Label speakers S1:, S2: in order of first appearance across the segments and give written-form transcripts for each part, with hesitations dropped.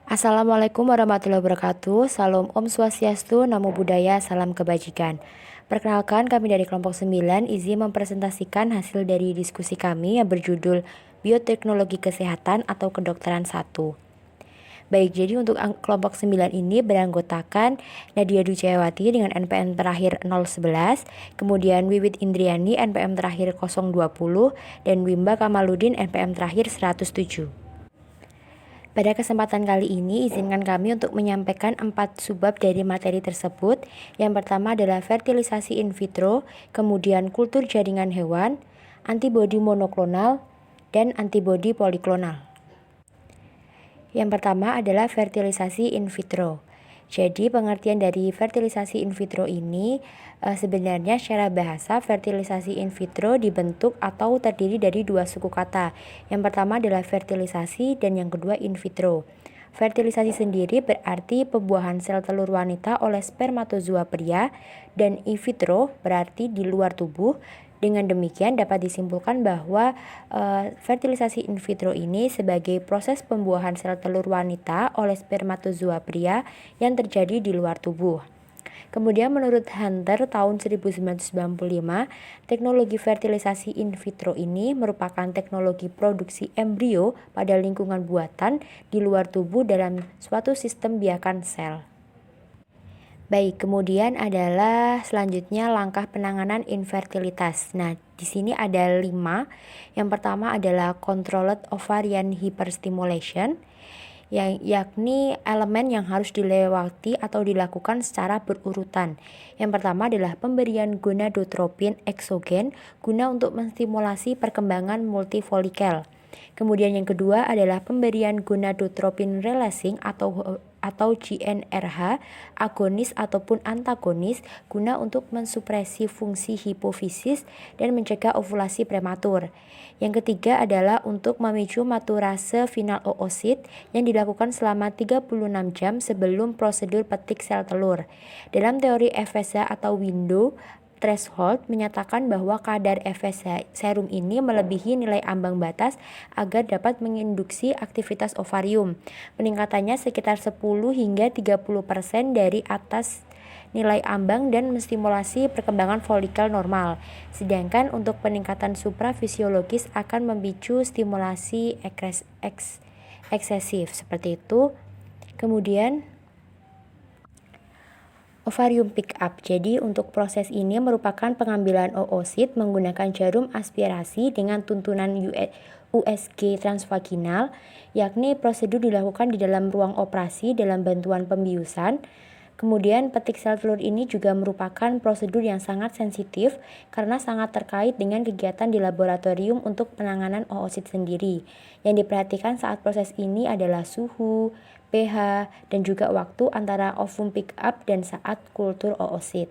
S1: Assalamualaikum warahmatullahi wabarakatuh. Salam Om Swastiastu, Namo Buddhaya, salam kebajikan. Perkenalkan, kami dari kelompok 9 izin mempresentasikan hasil dari diskusi kami yang berjudul Bioteknologi Kesehatan atau Kedokteran 1. Baik, jadi untuk kelompok 9 ini beranggotakan Nadia Ducayawati dengan NPM terakhir 011, kemudian Wiwit Indriani NPM terakhir 020, dan Wimba Kamaludin NPM terakhir 107. Pada kesempatan kali ini, izinkan kami untuk menyampaikan 4 subbab dari materi tersebut. Yang pertama adalah fertilisasi in vitro, kemudian kultur jaringan hewan, antibodi monoklonal, dan antibodi poliklonal. Yang pertama adalah fertilisasi in vitro. Jadi pengertian dari fertilisasi in vitro ini sebenarnya secara bahasa fertilisasi in vitro dibentuk atau terdiri dari dua suku kata. Yang pertama adalah fertilisasi dan yang kedua in vitro. Fertilisasi sendiri berarti pembuahan sel telur wanita oleh spermatozoa pria, dan in vitro berarti di luar tubuh. Dengan demikian dapat disimpulkan bahwa fertilisasi in vitro ini sebagai proses pembuahan sel telur wanita oleh spermatozoa pria yang terjadi di luar tubuh. Kemudian menurut Hunter tahun 1995, teknologi fertilisasi in vitro ini merupakan teknologi produksi embrio pada lingkungan buatan di luar tubuh dalam suatu sistem biakan sel. Baik, kemudian adalah selanjutnya langkah penanganan infertilitas. Nah, di sini ada 5. Yang pertama adalah controlled ovarian hyperstimulation, yakni elemen yang harus dilewati atau dilakukan secara berurutan. Yang pertama adalah pemberian gonadotropin eksogen guna untuk menstimulasi perkembangan multifolikel. Kemudian yang kedua adalah pemberian gonadotropin releasing atau GnRH agonis ataupun antagonis guna untuk mensupresi fungsi hipofisis dan mencegah ovulasi prematur. Yang ketiga adalah untuk memicu maturase final oosit yang dilakukan selama 36 jam sebelum prosedur petik sel telur. Dalam teori FSH atau window threshold menyatakan bahwa kadar FSH serum ini melebihi nilai ambang batas agar dapat menginduksi aktivitas ovarium. Peningkatannya sekitar 10 hingga 30% dari atas nilai ambang dan menstimulasi perkembangan folikel normal. Sedangkan untuk peningkatan suprafisiologis akan memicu stimulasi eksesif seperti itu. Kemudian ovarium pick up. Jadi untuk proses ini merupakan pengambilan oosit menggunakan jarum aspirasi dengan tuntunan USG transvaginal, yakni prosedur dilakukan di dalam ruang operasi dalam bantuan pembiusan. Kemudian petik sel telur ini juga merupakan prosedur yang sangat sensitif karena sangat terkait dengan kegiatan di laboratorium untuk penanganan oosit sendiri. Yang diperhatikan saat proses ini adalah suhu, pH, dan juga waktu antara ovum pick up dan saat kultur oosit.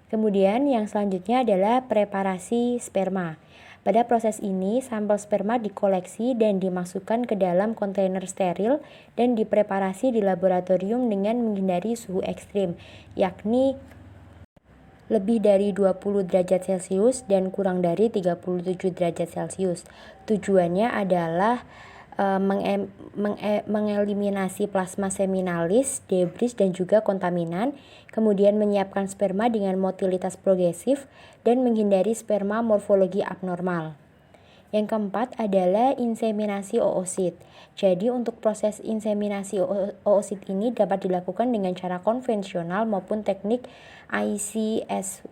S1: Kemudian yang selanjutnya adalah preparasi sperma. Pada proses ini, sampel sperma dikoleksi dan dimasukkan ke dalam kontainer steril dan dipreparasi di laboratorium dengan menghindari suhu ekstrim, yakni lebih dari 20 derajat Celcius dan kurang dari 37 derajat Celcius. Tujuannya adalah mengeliminasi plasma seminalis, debris, dan juga kontaminan, kemudian menyiapkan sperma dengan motilitas progresif, dan menghindari sperma morfologi abnormal. Yang keempat adalah inseminasi oosit. Jadi untuk proses inseminasi oosit ini dapat dilakukan dengan cara konvensional maupun teknik ICSI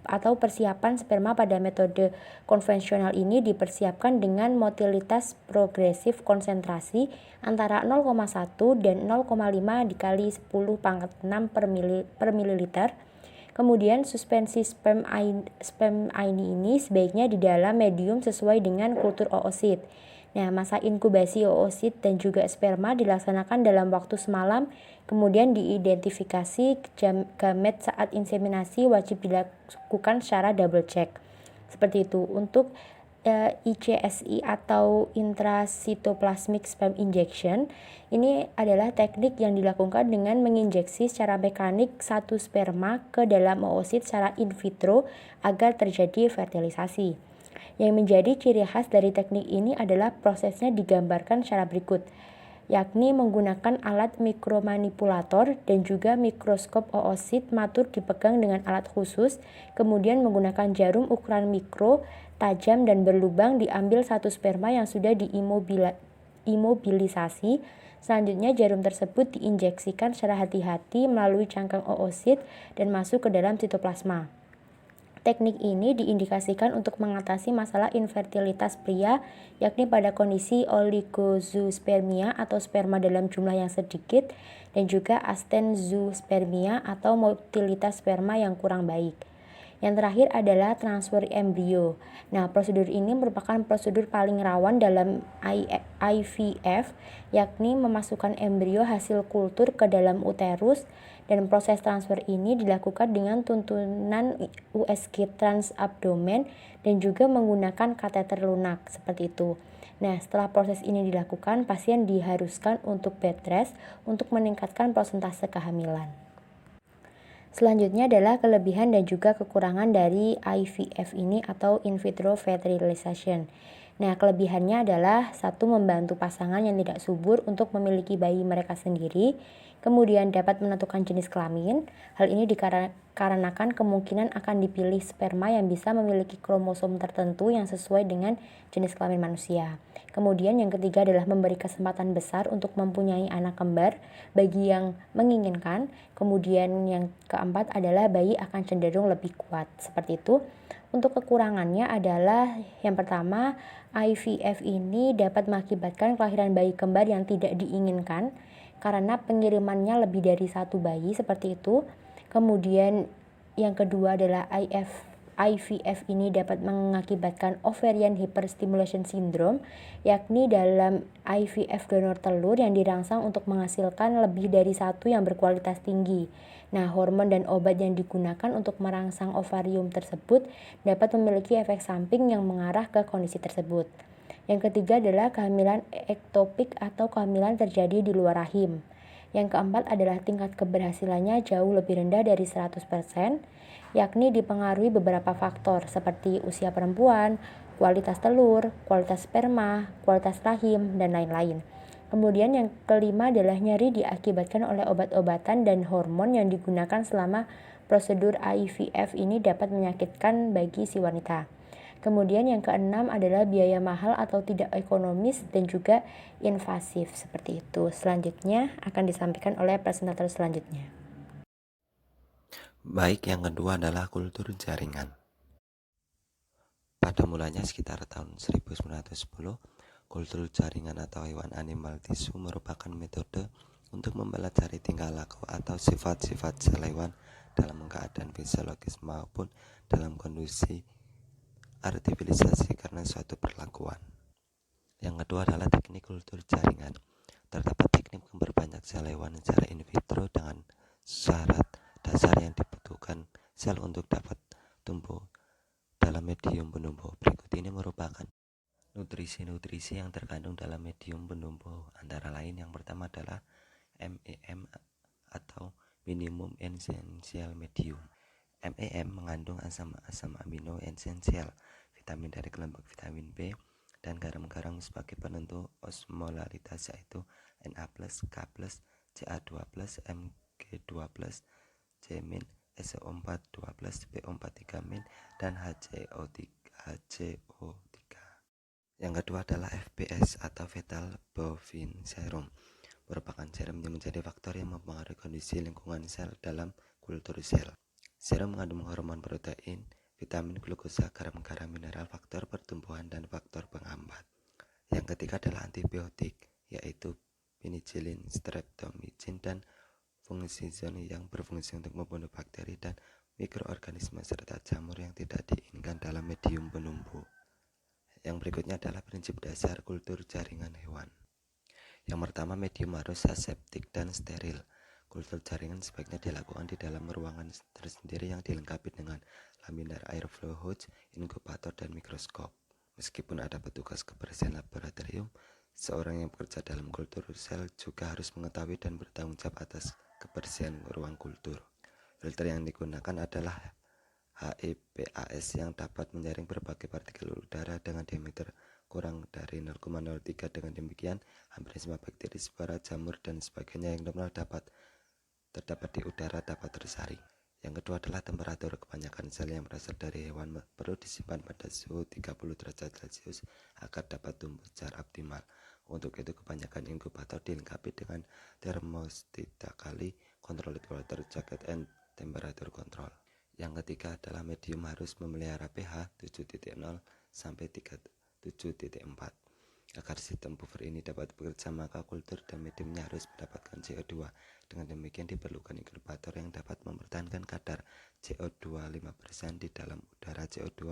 S1: atau persiapan sperma. Pada metode konvensional ini dipersiapkan dengan motilitas progresif konsentrasi antara 0,1 dan 0,5 dikali 10 pangkat 6 per mililiter. Kemudian suspensi sperm ini sebaiknya di dalam medium sesuai dengan kultur oosit. Nah, masa inkubasi oosit dan juga sperma dilaksanakan dalam waktu semalam. Kemudian diidentifikasi gamet saat inseminasi wajib dilakukan secara double check. Seperti itu. Untuk ICSI atau intracytoplasmic sperm injection, ini adalah teknik yang dilakukan dengan menginjeksi secara mekanik satu sperma ke dalam oosit secara in vitro agar terjadi fertilisasi. Yang menjadi ciri khas dari teknik ini adalah prosesnya digambarkan secara berikut. yakni menggunakan alat mikromanipulator dan juga mikroskop oosit matur dipegang dengan alat khusus, kemudian menggunakan jarum ukuran mikro, tajam dan berlubang diambil satu sperma yang sudah diimobilisasi. Selanjutnya jarum tersebut diinjeksikan secara hati-hati melalui cangkang oosit dan masuk ke dalam sitoplasma. Teknik ini diindikasikan untuk mengatasi masalah infertilitas pria, yakni pada kondisi oligozoospermia atau sperma dalam jumlah yang sedikit, dan juga astenzoospermia atau motilitas sperma yang kurang baik. Yang terakhir adalah transfer embrio. Nah, prosedur ini merupakan prosedur paling rawan dalam IVF, yakni memasukkan embrio hasil kultur ke dalam uterus, dan proses transfer ini dilakukan dengan tuntunan USG transabdomen dan juga menggunakan kateter lunak seperti itu. Nah, setelah proses ini dilakukan, pasien diharuskan untuk bed rest untuk meningkatkan persentase kehamilan. Selanjutnya adalah kelebihan dan juga kekurangan dari IVF ini atau in vitro fertilization. Nah, kelebihannya adalah satu, membantu pasangan yang tidak subur untuk memiliki bayi mereka sendiri, kemudian dapat menentukan jenis kelamin. Hal ini dikarenakan kemungkinan akan dipilih sperma yang bisa memiliki kromosom tertentu yang sesuai dengan jenis kelamin manusia. Kemudian yang ketiga adalah memberi kesempatan besar untuk mempunyai anak kembar bagi yang menginginkan. Kemudian yang keempat adalah bayi akan cenderung lebih kuat. Seperti itu. Untuk kekurangannya adalah yang pertama, IVF ini dapat mengakibatkan kelahiran bayi kembar yang tidak diinginkan karena pengirimannya lebih dari satu bayi seperti itu. Kemudian yang kedua adalah IVF ini dapat mengakibatkan ovarian hyperstimulation syndrome, yakni dalam IVF donor telur yang dirangsang untuk menghasilkan lebih dari satu yang berkualitas tinggi. Nah, hormon dan obat yang digunakan untuk merangsang ovarium tersebut dapat memiliki efek samping yang mengarah ke kondisi tersebut. Yang ketiga adalah kehamilan ektopik atau kehamilan terjadi di luar rahim. Yang keempat adalah tingkat keberhasilannya jauh lebih rendah dari 100%, yakni dipengaruhi beberapa faktor seperti usia perempuan, kualitas telur, kualitas sperma, kualitas rahim, dan lain-lain. Kemudian yang kelima adalah nyeri diakibatkan oleh obat-obatan dan hormon yang digunakan selama prosedur IVF ini dapat menyakitkan bagi si wanita. Kemudian yang keenam adalah biaya mahal atau tidak ekonomis dan juga invasif seperti itu. Selanjutnya akan disampaikan oleh presentator selanjutnya.
S2: Baik, yang kedua adalah kultur jaringan. Pada mulanya sekitar tahun 1910, kultur jaringan atau hewan animal tissue merupakan metode untuk mempelajari tingkah laku atau sifat-sifat sel hewan dalam keadaan fisiologis maupun dalam kondisi artificialisasi karena suatu perlakuan. Yang kedua adalah teknik kultur jaringan. Terdapat teknik memperbanyak sel hewan secara in vitro dengan syarat dasar yang dibutuhkan sel untuk dapat tumbuh dalam medium penumbuh. Berikut ini merupakan nutrisi-nutrisi yang terkandung dalam medium penumbuh, antara lain yang pertama adalah MEM atau minimum essential medium. MEM mengandung asam-asam amino esensial, vitamin dari kelompok vitamin B, dan garam-garam sebagai penentu osmolaritas yaitu Na+, K+, Ca2+, Mg2+, C-, SO4 2+, PO4 3-, dan HCO3. Yang kedua adalah FBS atau fetal bovine serum, merupakan serum yang menjadi faktor yang mempengaruhi kondisi lingkungan sel dalam kultur sel. Serum mengandung hormon, protein, vitamin, glukosa, garam-garam mineral, faktor pertumbuhan, dan faktor penghambat. Yang ketiga adalah antibiotik, yaitu penicillin, streptomycin, dan fungizon yang berfungsi untuk membunuh bakteri dan mikroorganisme serta jamur yang tidak diinginkan dalam medium penumbuh. Yang berikutnya adalah prinsip dasar kultur jaringan hewan. Yang pertama, medium harus aseptik dan steril. Kultur jaringan sebaiknya dilakukan di dalam ruangan tersendiri yang dilengkapi dengan laminar airflow hose, inkubator, dan mikroskop. Meskipun ada petugas kebersihan laboratorium, seorang yang bekerja dalam kultur sel juga harus mengetahui dan bertanggung jawab atas kebersihan ruang kultur. Filter yang digunakan adalah HEPAS yang dapat menyaring berbagai partikel udara dengan diameter kurang dari 0,03. Dengan demikian, hampir semua bakteri, spora, jamur, dan sebagainya yang normal terdapat di udara dapat tersaring. Yang kedua adalah temperatur. Kebanyakan sel yang berasal dari hewan perlu disimpan pada suhu 30 derajat Celcius agar dapat tumbuh secara optimal. Untuk itu, kebanyakan inkubator dilengkapi dengan termostat kali controlled water jacket and temperature control. Yang ketiga adalah medium harus memelihara pH 7.0 sampai 7.4. Agar sistem buffer ini dapat bekerja, maka kultur dan mediumnya harus mendapatkan CO2. Dengan demikian diperlukan inkubator yang dapat mempertahankan kadar CO2 5% di dalam udara. CO2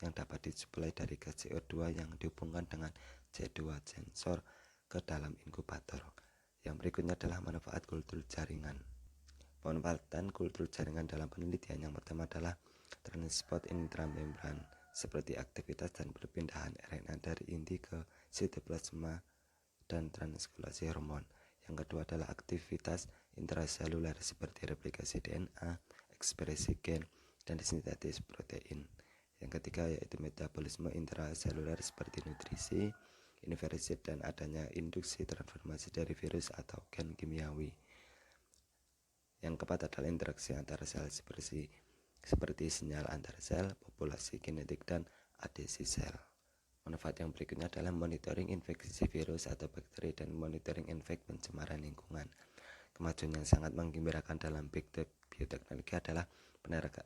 S2: yang dapat disuplai dari gas CO2 yang dihubungkan dengan C2 sensor ke dalam inkubator. Yang berikutnya adalah manfaat kultur jaringan. Pemanfaatan kultur jaringan dalam penelitian yang pertama adalah transport intramembran, seperti aktivitas dan perpindahan RNA dari inti ke sitoplasma dan transkripsi hormon. Yang kedua adalah aktivitas intraseluler seperti replikasi DNA, ekspresi gen, dan sintesis protein. Yang ketiga yaitu metabolisme intraseluler seperti nutrisi, inversi, dan adanya induksi transformasi dari virus atau gen kimiawi. Yang keempat adalah interaksi antar sel seperti sinyal antar sel, populasi genetik, dan adhesi sel. Manfaat yang berikutnya adalah monitoring infeksi virus atau bakteri dan monitoring efek pencemaran lingkungan. Kemajuan yang sangat menggembirakan dalam bioteknologi adalah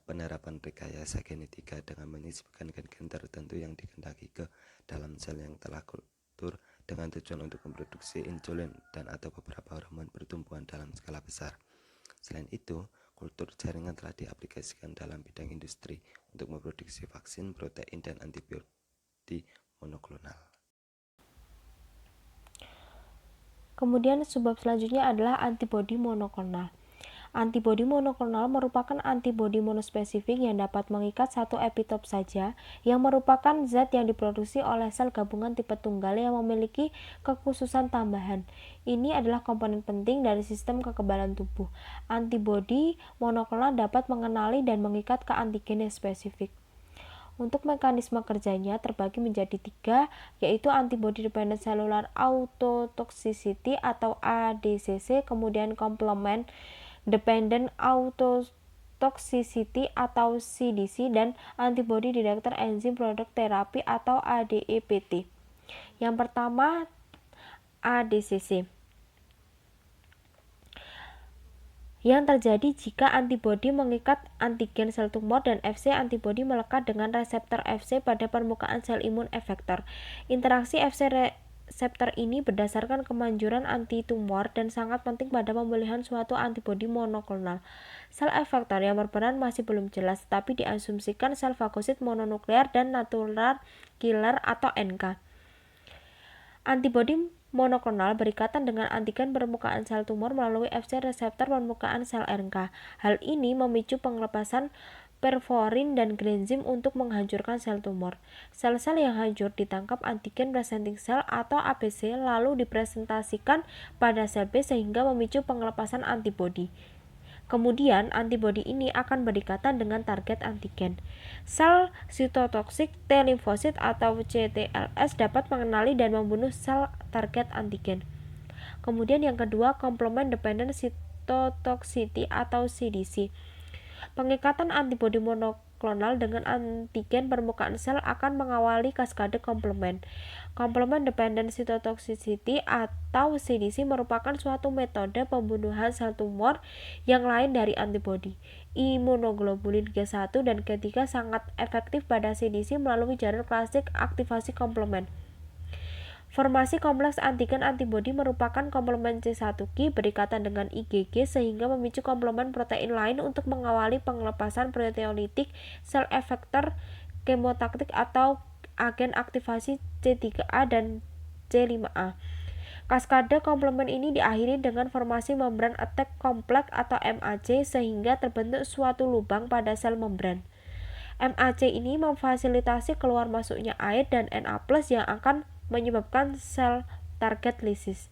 S2: penerapan rekayasa genetika dengan menyisipkan gen-gen tertentu yang dikehendaki ke dalam sel yang telah kultur dengan tujuan untuk memproduksi insulin dan atau beberapa hormon pertumbuhan dalam skala besar. Selain itu, kultur jaringan telah diaplikasikan dalam bidang industri untuk memproduksi vaksin, protein, dan antibiotik monoklonal.
S1: Kemudian sebab selanjutnya adalah antibodi monoklonal. Antibodi monoklonal merupakan antibodi monospesifik yang dapat mengikat satu epitop saja, yang merupakan zat yang diproduksi oleh sel gabungan tipe tunggal yang memiliki kekhususan tambahan. Ini adalah komponen penting dari sistem kekebalan tubuh. Antibodi monoklonal dapat mengenali dan mengikat ke antigen yang spesifik. Untuk mekanisme kerjanya terbagi menjadi 3, yaitu antibody dependent cellular autotoxicity atau ADCC, kemudian complement dependent autotoxicity atau CDC, dan antibody directed enzyme product therapy atau ADEPT. Yang pertama, ADCC. Yang terjadi jika antibodi mengikat antigen sel tumor dan Fc antibodi melekat dengan reseptor Fc pada permukaan sel imun efektor. Interaksi Fc reseptor ini berdasarkan kemanjuran anti-tumor dan sangat penting pada pemulihan suatu antibodi monoklonal. Sel efektor yang berperan masih belum jelas, tetapi diasumsikan sel fagosit mononuklear dan natural killer atau NK. Antibodi monoklonal berikatan dengan antigen permukaan sel tumor melalui Fc reseptor permukaan sel NK. Hal ini memicu pengelepasan perforin dan granzim untuk menghancurkan sel tumor. Sel-sel yang hancur ditangkap antigen presenting cell atau ABC lalu dipresentasikan pada sel B sehingga memicu pengelepasan antibodi. Kemudian antibodi ini akan berikatan dengan target antigen. Sel sitotoksik T limfosit atau CTLS dapat mengenali dan membunuh sel target antigen. Kemudian yang kedua, complement dependent cytotoxicity atau CDC. Pengikatan antibodi monoklonal dengan antigen permukaan sel akan mengawali kaskade komplement. Complement dependent cytotoxicity atau CDC merupakan suatu metode pembunuhan sel tumor yang lain dari antibodi. Imunoglobulin G1 dan G3 sangat efektif pada CDC melalui jalur klasik aktivasi komplement. Formasi kompleks antigen antibodi merupakan komplement C1q berikatan dengan IgG sehingga memicu komplement protein lain untuk mengawali pengelepasan proteolitik sel efektor kemotaktik atau agen aktivasi C3a dan C5a. Kaskade komplement ini diakhiri dengan formasi membran attack kompleks atau MAC sehingga terbentuk suatu lubang pada sel membran. MAC ini memfasilitasi keluar masuknya air dan Na+ yang akan menyebabkan sel target lysis.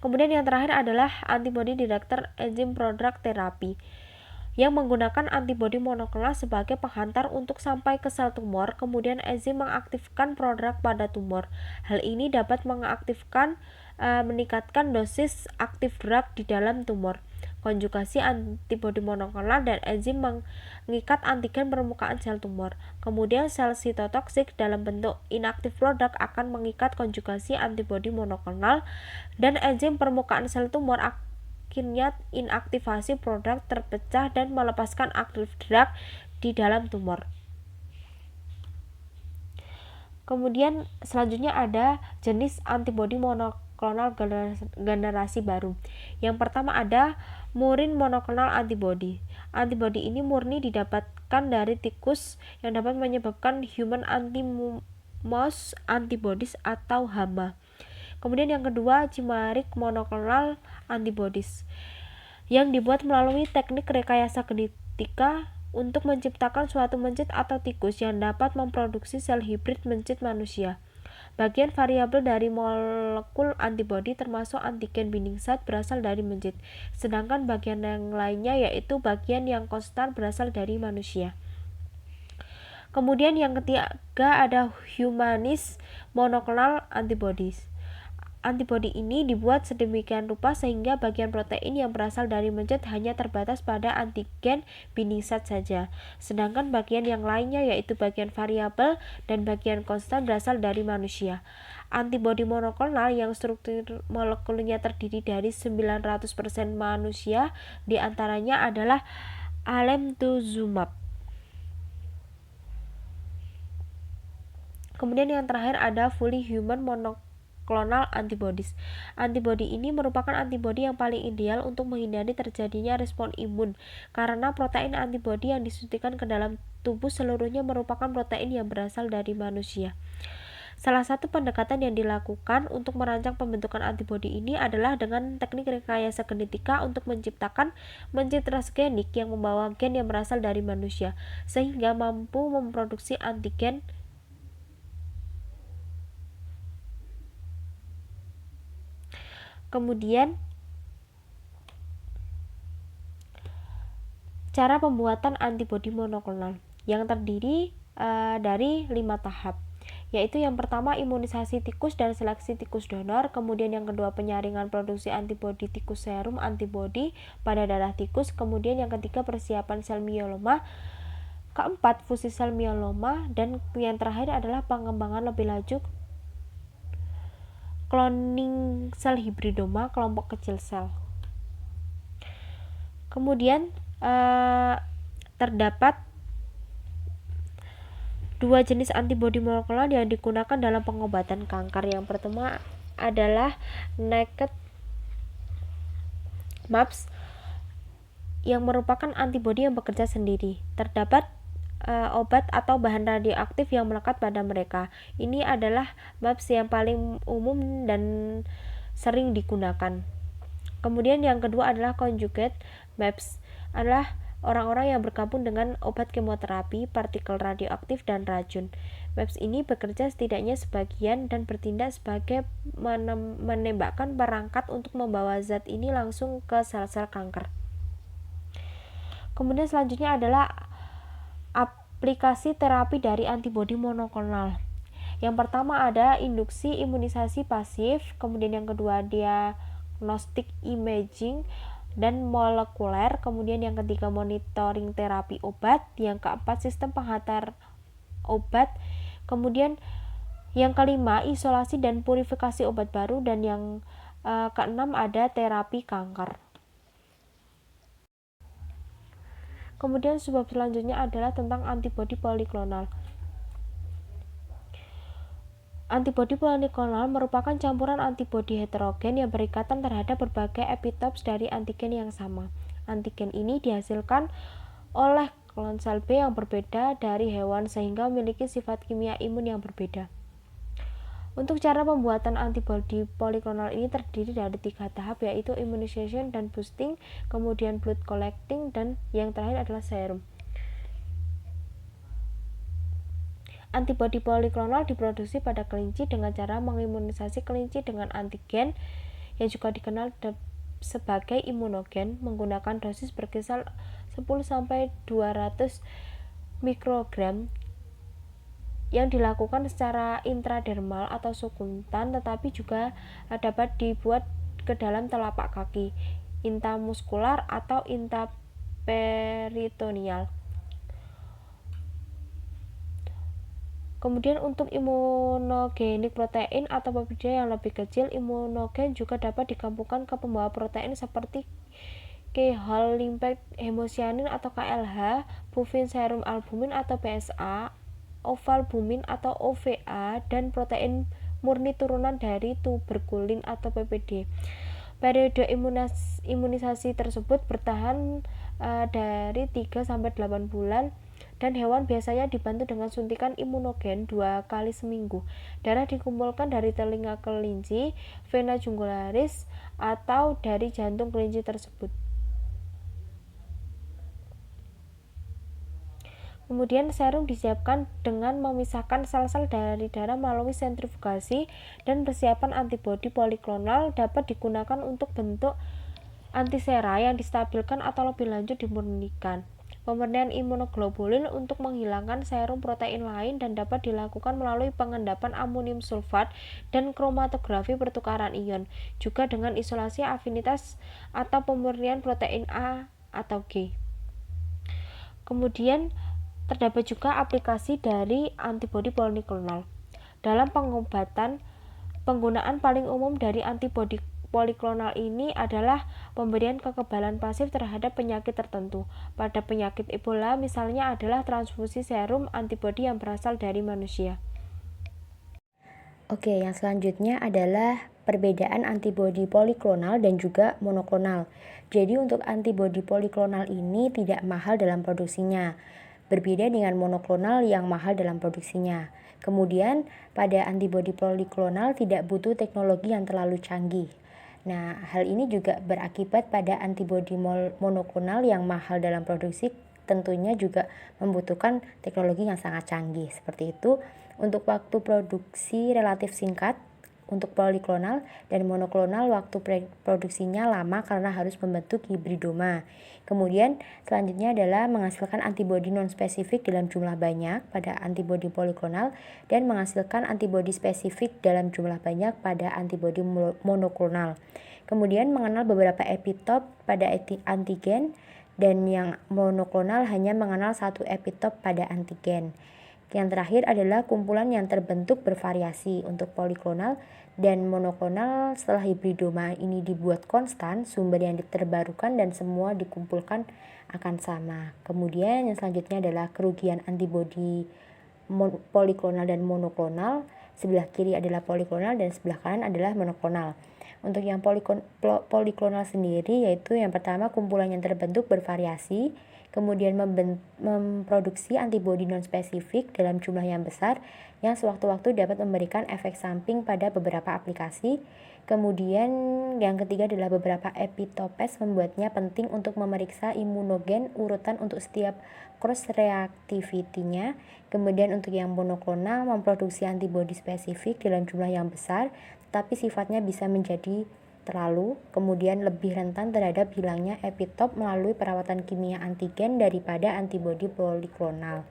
S1: Kemudian yang terakhir adalah antibody directed enzyme product therapy,
S3: yang menggunakan antibodi monoklonal sebagai penghantar untuk sampai ke sel tumor, kemudian enzim mengaktifkan produk pada tumor. Hal ini dapat meningkatkan dosis aktif drug di dalam tumor. Konjugasi antibodi monoklonal dan enzim mengikat antigen permukaan sel tumor. Kemudian sel sitotoksik dalam bentuk inaktif produk akan mengikat konjugasi antibodi monoklonal dan enzim permukaan sel tumor. Akhirnya inaktivasi produk terpecah dan melepaskan aktif drug di dalam tumor. Kemudian selanjutnya ada jenis antibodi monoklonal generasi baru. Yang pertama ada murine monoklonal antibody. Antibodi ini murni didapatkan dari tikus yang dapat menyebabkan human anti-mouse antibodies atau HAMA. Kemudian yang kedua, chimeric monoklonal antibodies yang dibuat melalui teknik rekayasa genetika untuk menciptakan suatu mencit atau tikus yang dapat memproduksi sel hibrid mencit manusia. Bagian variabel dari molekul antibodi termasuk antigen binding site berasal dari mencit, sedangkan bagian yang lainnya yaitu bagian yang konstan berasal dari manusia. Kemudian yang ketiga ada humanist monoclonal antibodies. Antibodi ini dibuat sedemikian rupa sehingga bagian protein yang berasal dari mencit hanya terbatas pada antigen binding site saja, sedangkan bagian yang lainnya yaitu bagian variabel dan bagian konstan berasal dari manusia. Antibodi monoklonal yang struktur molekulnya terdiri dari 900% manusia, diantaranya adalah alemtuzumab. Kemudian yang terakhir ada fully human monoclonal antibodies. Antibodi ini merupakan antibodi yang paling ideal untuk menghindari terjadinya respon imun karena protein antibodi yang disuntikan ke dalam tubuh seluruhnya merupakan protein yang berasal dari manusia. Salah satu pendekatan yang dilakukan untuk merancang pembentukan antibodi ini adalah dengan teknik rekayasa genetika untuk menciptakan mencit transgenik yang membawa gen yang berasal dari manusia sehingga mampu memproduksi antigen. Kemudian cara pembuatan antibodi monoklonal yang terdiri dari 5 tahap, yaitu yang pertama imunisasi tikus dan seleksi tikus donor, kemudian yang kedua penyaringan produksi antibodi tikus serum antibodi pada darah tikus, kemudian yang ketiga persiapan sel mieloma, keempat fusi sel mieloma, dan yang terakhir adalah pengembangan lebih lanjut cloning sel hibridoma kelompok kecil sel. Kemudian terdapat dua jenis antibodi monoklonal yang digunakan dalam pengobatan kanker. Yang pertama adalah naked MAPS yang merupakan antibodi yang bekerja sendiri. Terdapat obat atau bahan radioaktif yang melekat pada mereka. Ini adalah MAPS yang paling umum dan sering digunakan. Kemudian yang kedua adalah conjugate MAPS, adalah orang-orang yang bergabung dengan obat kemoterapi, partikel radioaktif, dan racun. MAPS ini bekerja setidaknya sebagian dan bertindak sebagai menembakkan perangkat untuk membawa zat ini langsung ke sel-sel kanker. Kemudian selanjutnya adalah aplikasi terapi dari antibodi monoklonal. Yang pertama ada induksi imunisasi pasif, kemudian yang kedua diagnostik imaging dan molekuler, kemudian yang ketiga monitoring terapi obat, yang keempat sistem penghantar obat, kemudian yang kelima isolasi dan purifikasi obat baru, dan yang keenam ada terapi kanker. Kemudian sebab selanjutnya adalah tentang antibodi poliklonal. Antibodi poliklonal merupakan campuran antibodi heterogen yang berikatan terhadap berbagai epitopes dari antigen yang sama. Antigen ini dihasilkan oleh klon sel B yang berbeda dari hewan sehingga memiliki sifat kimia imun yang berbeda. Untuk cara pembuatan antibodi poliklonal ini terdiri dari 3 tahap, yaitu immunization dan boosting, kemudian blood collecting, dan yang terakhir adalah serum. Antibodi poliklonal diproduksi pada kelinci dengan cara mengimunisasi kelinci dengan antigen yang juga dikenal sebagai imunogen menggunakan dosis berkisar 10-200 mikrogram yang dilakukan secara intradermal atau subkuntan, tetapi juga dapat dibuat ke dalam telapak kaki, intramuskular atau intraperitoneal. Kemudian untuk imunogenik protein atau peptida yang lebih kecil, imunogen juga dapat digabungkan ke pembawa protein seperti Whole lymphoid hemocyanin atau KLH, bovine serum albumin atau BSA, ovalbumin atau OVA, dan protein murni turunan dari tuberkulin atau PPD. Periode imunisasi tersebut bertahan dari 3-8 bulan, dan hewan biasanya dibantu dengan suntikan imunogen 2 kali seminggu. Darah dikumpulkan dari telinga kelinci, vena jugularis, atau dari jantung kelinci tersebut. Kemudian serum disiapkan dengan memisahkan sel-sel dari darah melalui sentrifugasi, dan persiapan antibodi poliklonal dapat digunakan untuk bentuk antisera yang distabilkan atau lebih lanjut dimurnikan. Pemurnian imunoglobulin untuk menghilangkan serum protein lain dan dapat dilakukan melalui pengendapan amonium sulfat dan kromatografi pertukaran ion, juga dengan isolasi afinitas atau pemurnian protein A atau G. Kemudian terdapat juga aplikasi dari antibodi poliklonal. Dalam pengobatan, penggunaan paling umum dari antibodi poliklonal ini adalah pemberian kekebalan pasif terhadap penyakit tertentu. Pada penyakit Ebola misalnya adalah transfusi serum antibodi yang berasal dari manusia.
S1: Oke, yang selanjutnya adalah perbedaan antibodi poliklonal dan juga monoklonal. Jadi untuk antibodi poliklonal ini tidak mahal dalam produksinya, berbeda dengan monoklonal yang mahal dalam produksinya. Kemudian pada antibodi poliklonal tidak butuh teknologi yang terlalu canggih. Nah, hal ini juga berakibat pada antibodi monoklonal yang mahal dalam produksi tentunya juga membutuhkan teknologi yang sangat canggih. Seperti itu, untuk waktu produksi relatif singkat untuk poliklonal, dan monoklonal waktu produksinya lama karena harus membentuk hibridoma. Kemudian selanjutnya adalah menghasilkan antibodi non-spesifik dalam jumlah banyak pada antibodi poliklonal dan menghasilkan antibodi spesifik dalam jumlah banyak pada antibodi monoklonal. Kemudian mengenal beberapa epitop pada antigen, dan yang monoklonal hanya mengenal satu epitop pada antigen. Yang terakhir adalah kumpulan yang terbentuk bervariasi untuk poliklonal dan monoklonal. Setelah hibridoma ini dibuat konstan, sumber yang terbarukan dan semua dikumpulkan akan sama. Kemudian yang selanjutnya adalah kerugian antibodi poliklonal dan monoklonal. Sebelah kiri adalah poliklonal dan sebelah kanan adalah monoklonal. Untuk yang poliklonal sendiri, yaitu yang pertama kumpulan yang terbentuk bervariasi, kemudian memproduksi antibodi non-spesifik dalam jumlah yang besar yang sewaktu-waktu dapat memberikan efek samping pada beberapa aplikasi. Kemudian yang ketiga adalah beberapa epitopes membuatnya penting untuk memeriksa imunogen urutan untuk setiap cross reactivity-nya. Kemudian untuk yang monoklonal memproduksi antibodi spesifik dalam jumlah yang besar, tapi sifatnya bisa menjadi terlalu, kemudian lebih rentan terhadap hilangnya epitop melalui perawatan kimia antigen daripada antibodi poliklonal.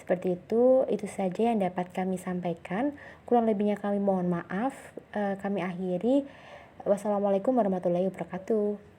S1: Seperti itu saja yang dapat kami sampaikan. Kurang lebihnya kami mohon maaf. Kami akhiri. Wassalamualaikum warahmatullahi wabarakatuh.